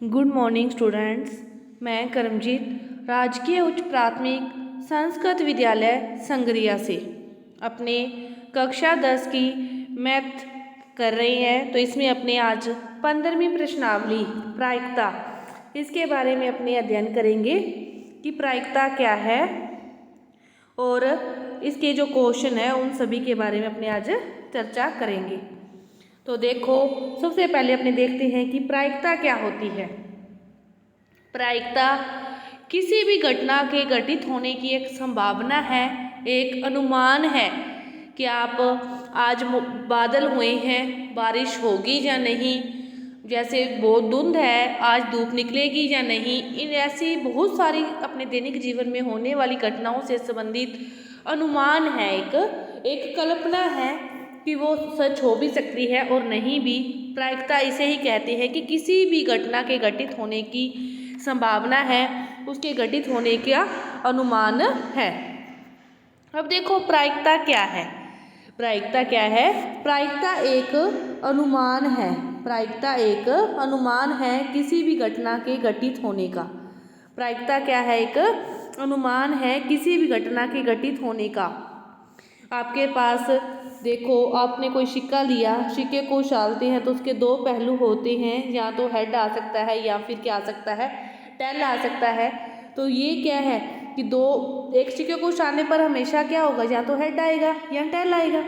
Good morning students. मैं करमजीत राजकीय उच्च प्राथमिक संस्कृत विद्यालय संगरिया से अपने कक्षा 10 की मैथ कर रही हैं। तो इसमें अपने आज 15वीं प्रश्नावली प्रायिकता, इसके बारे में अपने अध्ययन करेंगे कि प्रायिकता क्या है और इसके जो क्वेश्चन है उन सभी के बारे में अपने आज चर्चा करेंगे। तो देखो, सबसे पहले अपने देखते हैं कि प्रायिकता क्या होती है। प्रायिकता किसी भी घटना के घटित होने की एक संभावना है, एक अनुमान है कि आप आज बादल हुए हैं, बारिश होगी या नहीं, जैसे बहुत धुंध है, आज धूप निकलेगी या नहीं। इन ऐसी बहुत सारी अपने दैनिक जीवन में होने वाली घटनाओं से संबंधित अनुमान है, एक कल्पना है कि वो सच हो भी सकती है और नहीं भी। प्रायिकता इसे ही कहते हैं कि किसी भी घटना के घटित होने की संभावना है, उसके घटित होने का अनुमान है। अब देखो प्रायिकता क्या है। प्रायिकता क्या है? प्रायिकता एक अनुमान है। प्रायिकता एक अनुमान है किसी भी घटना के घटित होने का। प्रायिकता क्या है? एक अनुमान है किसी भी घटना के घटित होने का। आपके पास देखो, आपने कोई सिक्का लिया, सिक्के को उछालते हैं तो उसके दो पहलू होते हैं, या तो हेड आ सकता है या फिर क्या आ सकता है, टेल आ सकता है। तो ये क्या है कि एक सिक्के को उछालने पर हमेशा क्या होगा, या तो हेड आएगा या टेल आएगा।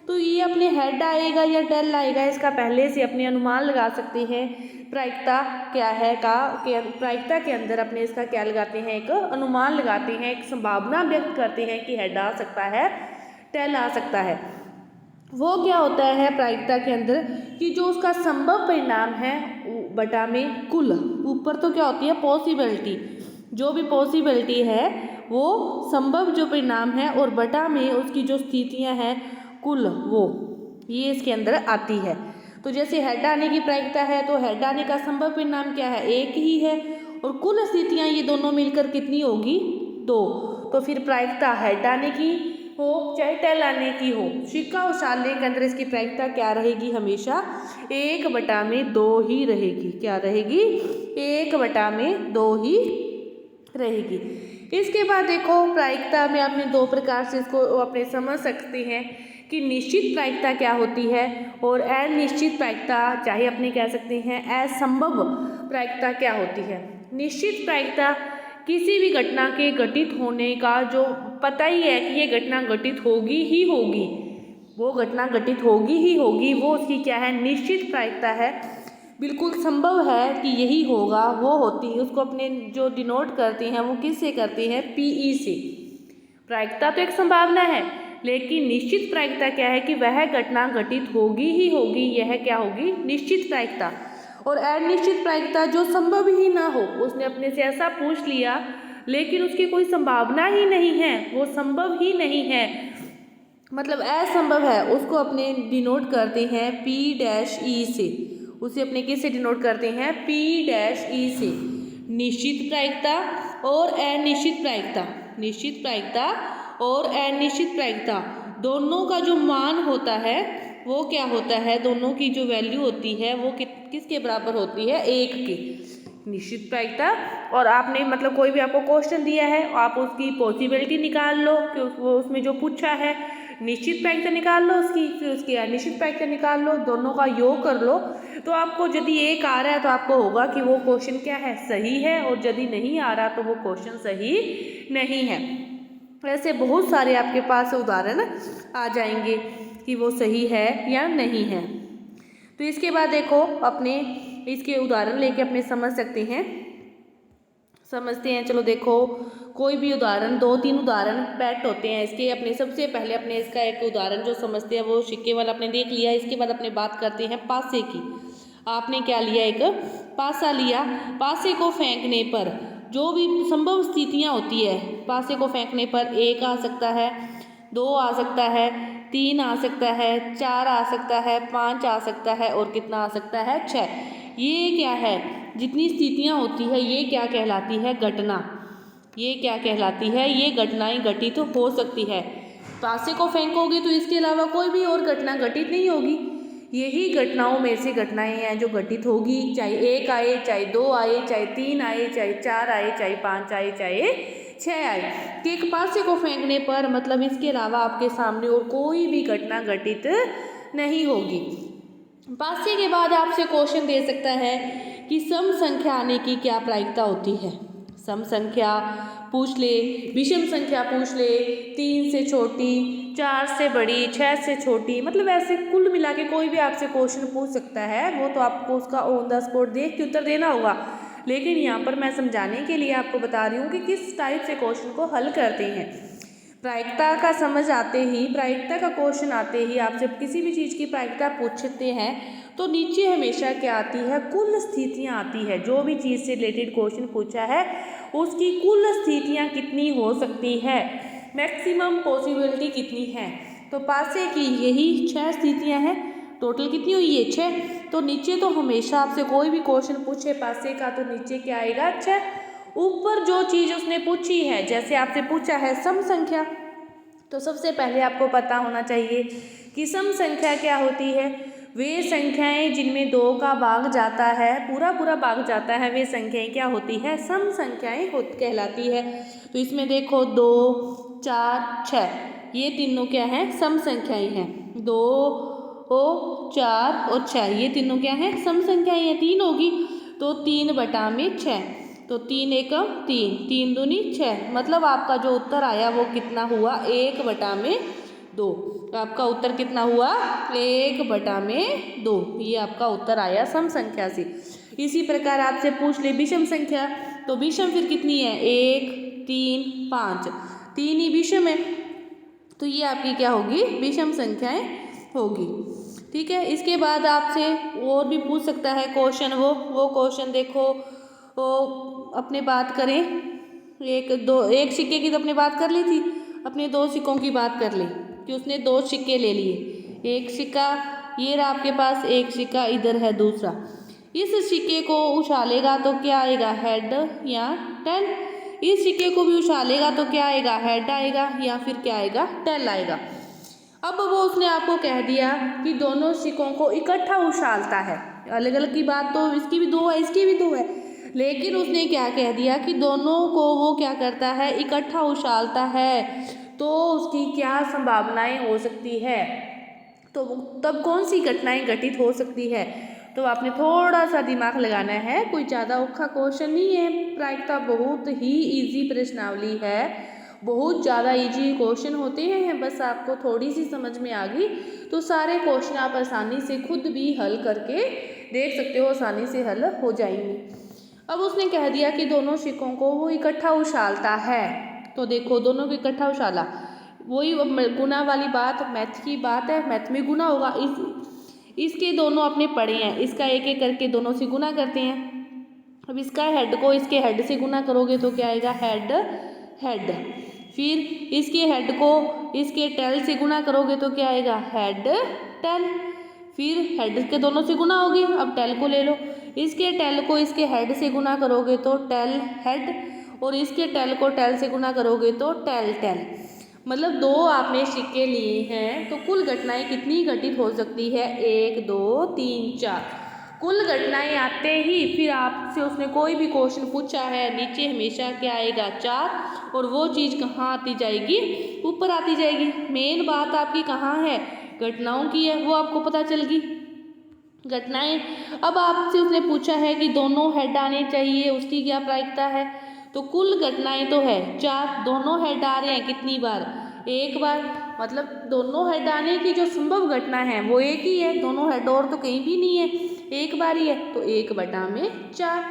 तो ये अपने हेड आएगा या टेल आएगा, इसका पहले से अपने अनुमान लगा सकते हैं। प्रायिकता क्या है प्रायिकता के अंदर अपने इसका क्या लगाते हैं, एक अनुमान लगाते हैं, एक संभावना व्यक्त करते हैं कि हेड आ सकता है, टेल आ सकता है। वो क्या होता है प्रायिकता के अंदर कि जो उसका संभव परिणाम है बटा में कुल, ऊपर तो क्या होती है पॉसिबिलिटी, जो भी पॉसिबिलिटी है वो संभव जो परिणाम है, और बटा में उसकी जो स्थितियां हैं कुल, वो ये इसके अंदर आती है। तो जैसे हेड आने की प्रायिकता है तो हेड आने का संभव परिणाम क्या है, एक ही है, और कुल स्थितियां ये दोनों मिलकर कितनी होगी, दो। तो फिर प्रायिकता हेड आने की हो चाहे टेल आने की हो, सिक्का उछालने के अंदर इसकी प्रायिकता क्या रहेगी, हमेशा 1/2 ही रहेगी। क्या रहेगी? 1/2 ही रहेगी। इसके बाद देखो, प्रायिकता में आपने दो प्रकार से इसको अपने समझ सकते हैं कि निश्चित प्रायिकता क्या होती है और अनिश्चित प्रायिकता, चाहे अपने कह सकते हैं असंभव प्रायिकता क्या होती है। निश्चित प्रायिकता किसी भी घटना के घटित होने का जो पता ही है कि ये घटना घटित होगी ही होगी, वो घटना घटित होगी ही होगी, वो उसकी क्या है, निश्चित प्रायिकता है। बिल्कुल संभव है कि यही होगा, वो होती है। उसको अपने जो डिनोट करते हैं वो किससे करते हैं, पीई से। प्रायिकता तो एक संभावना है, लेकिन निश्चित प्रायिकता क्या है कि वह घटना घटित होगी ही होगी, यह क्या होगी, निश्चित प्रायिकता। और अनिश्चित प्रायिकता जो संभव ही ना हो, उसने अपने से ऐसा पूछ लिया लेकिन उसकी कोई संभावना ही नहीं है, वो संभव ही नहीं है, मतलब असंभव है, उसको अपने डिनोट करते हैं P-E से। उसे अपने किस से डिनोट करते हैं, P-E से। निश्चित प्रायिकता और अनिश्चित प्रायिकता, निश्चित प्रायिकता और अनिश्चित प्रायिकता दोनों का जो मान होता है वो क्या होता है, दोनों की जो वैल्यू होती है वो किसके बराबर होती है, 1 के। निश्चित प्रायिकता, और आपने मतलब कोई भी आपको क्वेश्चन दिया है, आप उसकी पॉसिबिलिटी निकाल लो कि उसमें जो पूछा है, निश्चित प्रायिकता निकाल लो उसकी, फिर उसकी अनिश्चित प्रायिकता निकाल लो, दोनों का योग कर लो। तो आपको यदि 1 आ रहा है तो आपको होगा कि वो क्वेश्चन क्या है, सही है, और यदि नहीं आ रहा तो वो क्वेश्चन सही नहीं है। ऐसे बहुत सारे आपके पास उदाहरण आ जाएंगे कि वो सही है या नहीं है। तो इसके बाद देखो, अपने इसके उदाहरण लेके अपने समझ सकते हैं, समझते हैं। चलो देखो, कोई भी उदाहरण, 2-3 उदाहरण पेट होते हैं इसके। अपने सबसे पहले अपने इसका एक उदाहरण जो समझते हैं वो सिक्के वाला अपने देख लिया। इसके बाद अपने बात करते हैं पासे की। आपने क्या लिया, एक पासा लिया। पासे को फेंकने पर जो भी संभव स्थितियां होती है, पासे को फेंकने पर 1 आ सकता है, 2 आ सकता है, 3 आ सकता है, 4 आ सकता है, 5 आ सकता है, और कितना आ सकता है, 6। ये क्या है, जितनी स्थितियां होती है ये क्या कहलाती है, घटना। ये क्या कहलाती है, ये घटनाएं घटित हो सकती है। पासे को फेंकोगे तो इसके अलावा कोई भी और घटना घटित नहीं होगी। यही घटनाओं में से घटनाएं हैं जो घटित होगी, चाहे 1 आए, चाहे 2 आए, चाहे 3 आए, चाहे 4 आए, चाहे 5 आए, चाहे 6 आए। कि एक पासे को फेंकने पर मतलब इसके अलावा आपके सामने और कोई भी घटना घटित नहीं होगी। पासे के बाद आपसे क्वेश्चन दे सकता है कि सम संख्या आने की क्या प्रायिकता होती है। सम संख्या पूछ ले, विषम संख्या पूछ ले, 3 से छोटी, 4 से बड़ी, 6 से छोटी, मतलब ऐसे कुल मिला के कोई भी आपसे क्वेश्चन पूछ सकता है। वो तो आपको उसका ऑन द स्पॉट देख के उत्तर देना होगा, लेकिन यहाँ पर मैं समझाने के लिए आपको बता रही हूँ कि किस टाइप से क्वेश्चन को हल करते हैं। प्रायिकता का समझ आते ही, प्रायिकता का क्वेश्चन आते ही आपसे किसी भी चीज़ की प्रायिकता पूछते हैं तो नीचे हमेशा क्या आती है, कुल स्थितियाँ आती है। जो भी चीज़ से रिलेटेड क्वेश्चन पूछा है उसकी कुल स्थितियाँ कितनी हो सकती है, मैक्सिमम पॉसिबिलिटी कितनी है। तो पासे की यही 6 स्थितियाँ हैं। टोटल कितनी हुई है, 6। तो नीचे तो हमेशा आपसे कोई भी क्वेश्चन पूछे पासे का तो नीचे क्या आएगा, 6। ऊपर जो चीज़ उसने पूछी है, जैसे आपसे पूछा है सम संख्या, तो सबसे पहले आपको पता होना चाहिए कि सम संख्या क्या होती है। वे संख्याएं जिनमें 2 का भाग जाता है, पूरा पूरा भाग जाता है, वे संख्याएं क्या होती है, सम संख्याएं कहलाती है। तो इसमें देखो 2, 4, 6 ये तीनों क्या हैं, सम संख्याएं हैं। 2, 4 और 6 ये तीनों क्या हैं, सम संख्याएं हैं। 3 होगी तो 3/6, तो 3 एकम 3, 3 दूनी 6, मतलब आपका जो उत्तर आया वो कितना हुआ, 1/2। आपका उत्तर कितना हुआ, 1/2। ये आपका उत्तर आया सम संख्या से। इसी प्रकार आपसे पूछ ले विषम संख्या, तो विषम फिर कितनी है, 1, 3, 5, 3 ही विषम है, तो ये आपकी क्या होगी, विषम संख्याएं होगी। ठीक है। इसके बाद आपसे और भी पूछ सकता है क्वेश्चन, वो क्वेश्चन देखो। तो अपने बात करें, एक सिक्के की तो अपने बात कर ली थी, अपने 2 सिक्कों की बात कर ली कि उसने 2 सिक्के ले लिए। एक सिक्का ये रहा आपके पास, एक सिक्का इधर है दूसरा। इस सिक्के को उछालेगा तो क्या आएगा, हेड या टेल। इस सिक्के को भी उछालेगा तो क्या आएगा, हेड आएगा या फिर क्या आएगा, टेल आएगा। अब वो उसने आपको कह दिया कि दोनों सिक्कों को इकट्ठा उछालता है। अलग अलग की बात तो इसकी भी 2 है, इसकी भी 2 है, लेकिन उसने क्या कह दिया कि दोनों को वो क्या करता है, इकट्ठा उछालता है। तो उसकी क्या संभावनाएं हो सकती है, तो तब कौन सी घटनाएं घटित हो सकती है। तो आपने थोड़ा सा दिमाग लगाना है, कोई ज़्यादा औखा क्वेश्चन नहीं है। प्रायिकता बहुत ही इजी प्रश्नावली है, बहुत ज़्यादा इजी क्वेश्चन होते हैं। बस आपको थोड़ी सी समझ में आ गई तो सारे क्वेश्चन आप आसानी से खुद भी हल करके देख सकते हो, आसानी से हल हो जाएंगे। अब उसने कह दिया कि दोनों सिक्कों को वो इकट्ठा उछालता है, तो देखो दोनों को इकट्ठा उछाला, वही गुना वाली बात, मैथ की बात है, मैथ में गुना होगा। इसके दोनों अपने पड़े हैं, इसका एक एक करके दोनों से गुना करते हैं। अब इसका हेड को इसके हेड से गुना करोगे तो क्या आएगा, हेड हेड। फिर इसके हेड को इसके टेल से गुना करोगे तो क्या आएगा, हेड टेल। फिर हेड के दोनों से गुना होगी, अब टेल को ले लो, इसके टेल को इसके हेड से गुना करोगे तो टेल हेड, और इसके टेल को टेल से गुना करोगे तो टेल टेल। मतलब 2 आपने सिक्के लिए हैं, तो कुल घटनाएं कितनी घटित हो सकती है, 1, 2, 3, 4। कुल घटनाएं आते ही फिर आपसे उसने कोई भी क्वेश्चन पूछा है, नीचे हमेशा क्या आएगा, 4, और वो चीज़ कहाँ आती जाएगी, ऊपर आती जाएगी। मेन बात आपकी कहाँ है, घटनाओं की है, वो आपको पता चल गई। घटनाएं, अब आपसे उसने पूछा है कि दोनों हेड आने चाहिए, उसकी क्या प्रायिकता है। तो कुल घटनाएं तो है 4, दोनों हेड आ रहे हैं कितनी बार, एक बार, मतलब दोनों हेड आने की जो संभव घटना है वो एक ही है, दोनों हेड और तो कहीं भी नहीं है, एक बार ही है, तो 1/4।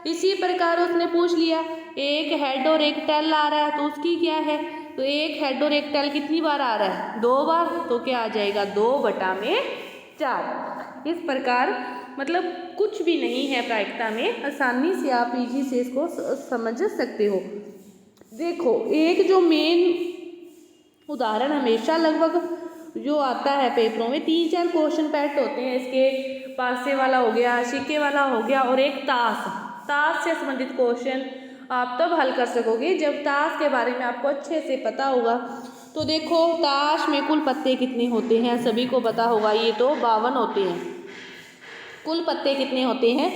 इसी प्रकार उसने पूछ लिया एक हेड और एक टेल आ रहा है, तो उसकी क्या है, तो एक हेड और एक टेल कितनी बार आ रहा है, 2 बार, तो क्या आ जाएगा, 2/4। इस प्रकार मतलब कुछ भी नहीं है प्रायिकता में, आसानी से आप इजी से इसको समझ सकते हो। देखो एक जो मेन उदाहरण हमेशा लगभग जो आता है पेपरों में, 3-4 क्वेश्चन पैट होते हैं, इसके पासे वाला हो गया, सिक्के वाला हो गया, और एक ताश से संबंधित क्वेश्चन आप तब हल कर सकोगे जब ताश के बारे में आपको अच्छे से पता होगा। तो देखो ताश में कुल पत्ते कितने होते हैं, सभी को पता होगा, ये तो 52 होते हैं। कुल पत्ते कितने होते हैं,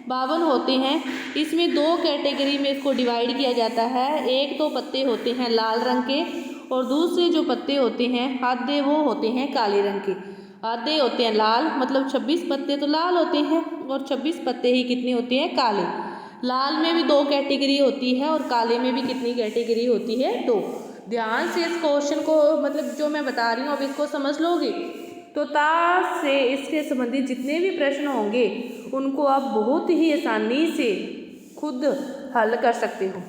52 होते हैं। इसमें दो कैटेगरी में इसको डिवाइड किया जाता है। एक तो पत्ते होते हैं लाल रंग के और दूसरे जो पत्ते होते हैं आधे वो होते हैं काले रंग के। आधे होते हैं लाल, मतलब 26 पत्ते तो लाल होते हैं और 26 पत्ते ही कितने होते हैं काले। लाल में भी दो कैटेगरी होती है और काले में भी कितनी कैटेगरी होती है, दो। ध्यान से इस क्वेश्चन को, मतलब जो मैं बता रही हूँ अब इसको समझ लोगे तो ताश से इससे संबंधित जितने भी प्रश्न होंगे उनको आप बहुत ही आसानी से खुद हल कर सकते हो।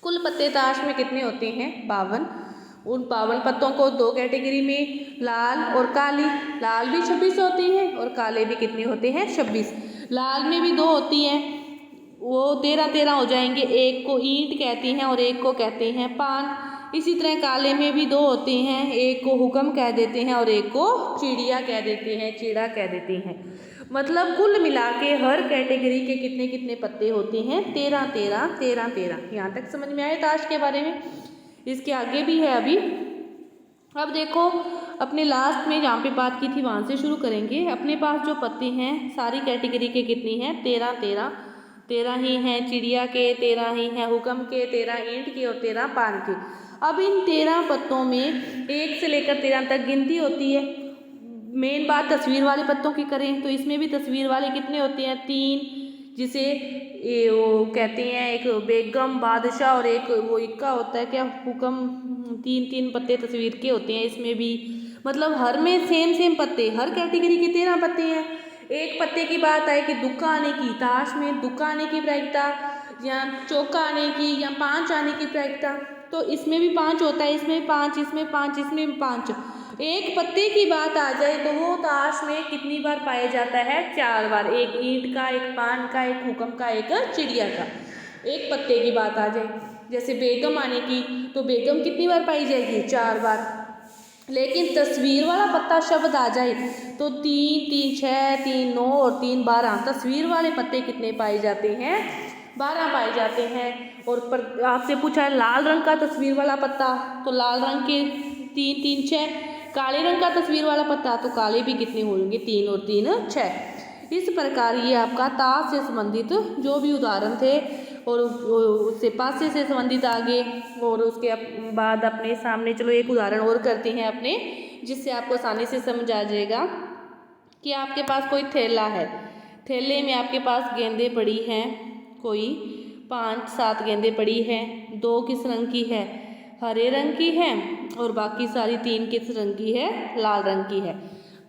कुल पत्ते ताश में कितने होते हैं, 52। उन 52 पत्तों को दो कैटेगरी में, लाल और काली। लाल भी 26 होती हैं और काले भी कितने होते हैं, 26। लाल में भी दो होती हैं, वो 13 हो जाएंगे। एक को ईंट कहते हैं और एक को कहते हैं पान। इसी तरह काले में भी दो होते हैं, एक को हुक्म कह देते हैं और एक को चिड़िया कह देते हैं, चीड़ा कह देते हैं। मतलब कुल मिला के हर कैटेगरी के कितने कितने पत्ते होते हैं, 13। यहाँ तक समझ में आए ताश के बारे में। इसके आगे भी है अभी। अब देखो अपने लास्ट में जहाँ पे बात की थी वहाँ से शुरू करेंगे। अपने पास जो पत्ते हैं सारी कैटेगरी के कितनी हैं, 13 ही हैं चिड़िया के, 13 ही हैं हुक्म के, 13 ईंट के और 13 पान के। अब इन 13 पत्तों में 1 से लेकर 13 तक गिनती होती है। मेन बात तस्वीर वाले पत्तों की करें तो इसमें भी तस्वीर वाले कितने होते हैं, 3, जिसे वो कहते हैं एक बेगम, बादशाह और एक वो इक्का होता है क्या, हुक्म। 3 पत्ते तस्वीर के होते हैं इसमें भी। मतलब हर में सेम पत्ते, हर कैटेगरी के 13 पत्ते हैं। एक पत्ते की बात आए कि दुक्का आने की, ताश में दुक्का आने की प्रायिकता या चौका आने की या 5 आने की प्रायिकता, तो इसमें भी 5 होता है, इसमें 5, इसमें 5, इसमें 5। एक पत्ते की बात आ जाए तो वो ताश में कितनी बार पाया जाता है, 4 बार। एक ईंट का, एक पान का, एक हुक्म का, एक चिड़िया का। एक पत्ते की बात आ जाए जैसे बेगम आने की तो बेगम कितनी बार पाई जाएगी, 4 बार। लेकिन तस्वीर वाला पत्ता शब्द आ जाए तो 3 6 3 9 और 3 12। तस्वीर वाले पत्ते कितने पाए जाते हैं, 12 पाए जाते हैं। और पर आपसे पूछा है लाल रंग का तस्वीर वाला पत्ता, तो लाल रंग के 3 6। काले रंग का तस्वीर वाला पत्ता, तो काले भी कितने होंगे, 3 और 3 6। इस प्रकार ये आपका ताश से संबंधित जो भी उदाहरण थे और उससे पासे से संबंधित आगे, और उसके बाद अपने सामने चलो एक उदाहरण और करते हैं अपने, जिससे आपको आसानी से समझ आ जाएगा। कि आपके पास कोई थैला है, थैले में आपके पास गेंदें पड़ी हैं, कोई 5-7 गेंदें पड़ी हैं। 2 किस रंग की है, हरे रंग की है, और बाकी सारी 3 किस रंग की है, लाल रंग की है।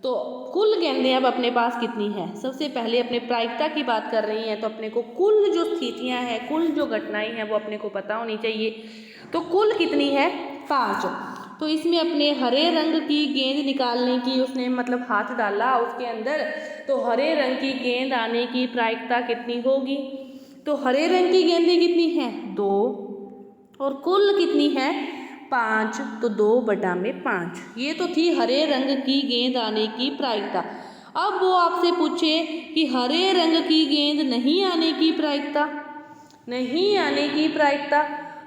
तो कुल गेंदें अब अपने पास कितनी है, सबसे पहले अपने प्रायिकता की बात कर रही हैं तो अपने को कुल जो स्थितियां हैं, कुल जो घटनाएं हैं वो अपने को पता होनी चाहिए। तो कुल कितनी है, 5। तो इसमें अपने हरे रंग की गेंद निकालने की उसने मतलब हाथ डाला उसके अंदर, तो हरे रंग की गेंद आने की प्रायिकता कितनी होगी। तो हरे रंग की गेंदें कितनी हैं, 2, और कुल कितनी है, 5। तो 2/5। ये तो थी हरे रंग की गेंद आने की प्रायिकता। अब वो आपसे पूछे कि हरे रंग की गेंद नहीं आने की प्रायिकता, नहीं आने की प्रायिकता,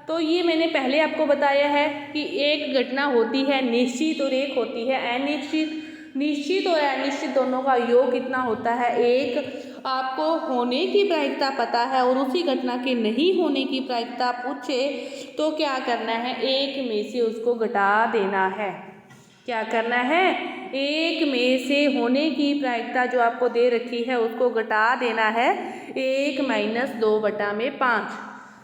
तो ये मैंने पहले आपको बताया है कि एक घटना होती है निश्चित और एक होती है अनिश्चित। निश्चित और अनिश्चित दोनों का योग कितना होता है, 1। आपको होने की प्रायिकता पता है और उसी घटना के नहीं होने की प्रायिकता पूछे तो क्या करना है, 1 में से उसको घटा देना है। क्या करना है, 1 में से होने की प्रायिकता जो आपको दे रखी है उसको घटा देना है, 1 - 2/5।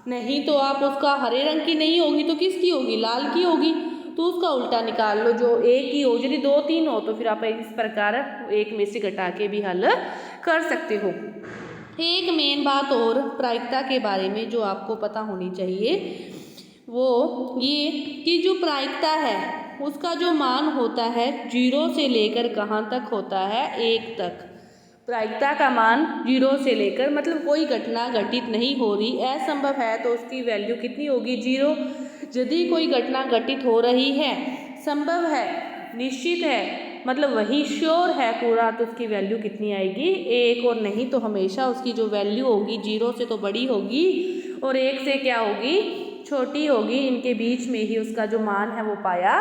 नहीं तो आप उसका हरे रंग की नहीं होगी तो किसकी होगी, लाल की होगी, तो उसका उल्टा निकाल लो, जो एक ही हो। यदि 2 3 हो तो फिर आप इस प्रकार 1 में से घटा के भी हल कर सकते हो। एक मेन बात और प्रायिकता के बारे में जो आपको पता होनी चाहिए वो ये कि जो प्रायिकता है उसका जो मान होता है 0 से लेकर कहाँ तक होता है, 1 तक। प्रायिकता का मान 0 से लेकर, मतलब कोई घटना घटित नहीं हो रही, असंभव है तो उसकी वैल्यू कितनी होगी, 0। यदि कोई घटना घटित हो रही है, संभव है, निश्चित है, मतलब वही श्योर है पूरा, तो उसकी वैल्यू कितनी आएगी, 1। और नहीं तो हमेशा उसकी जो वैल्यू होगी 0 से तो बड़ी होगी और 1 से क्या होगी, छोटी होगी, इनके बीच में ही उसका जो मान है वो पाया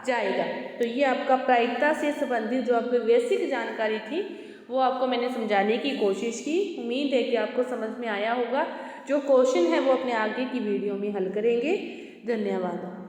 जाएगा। तो ये आपका प्रायिकता से संबंधित जो आपकी बेसिक जानकारी थी वो आपको मैंने समझाने की कोशिश की। उम्मीद है कि आपको समझ में आया होगा। जो क्वेश्चन है वो अपने आगे की वीडियो में हल करेंगे। धन्यवाद।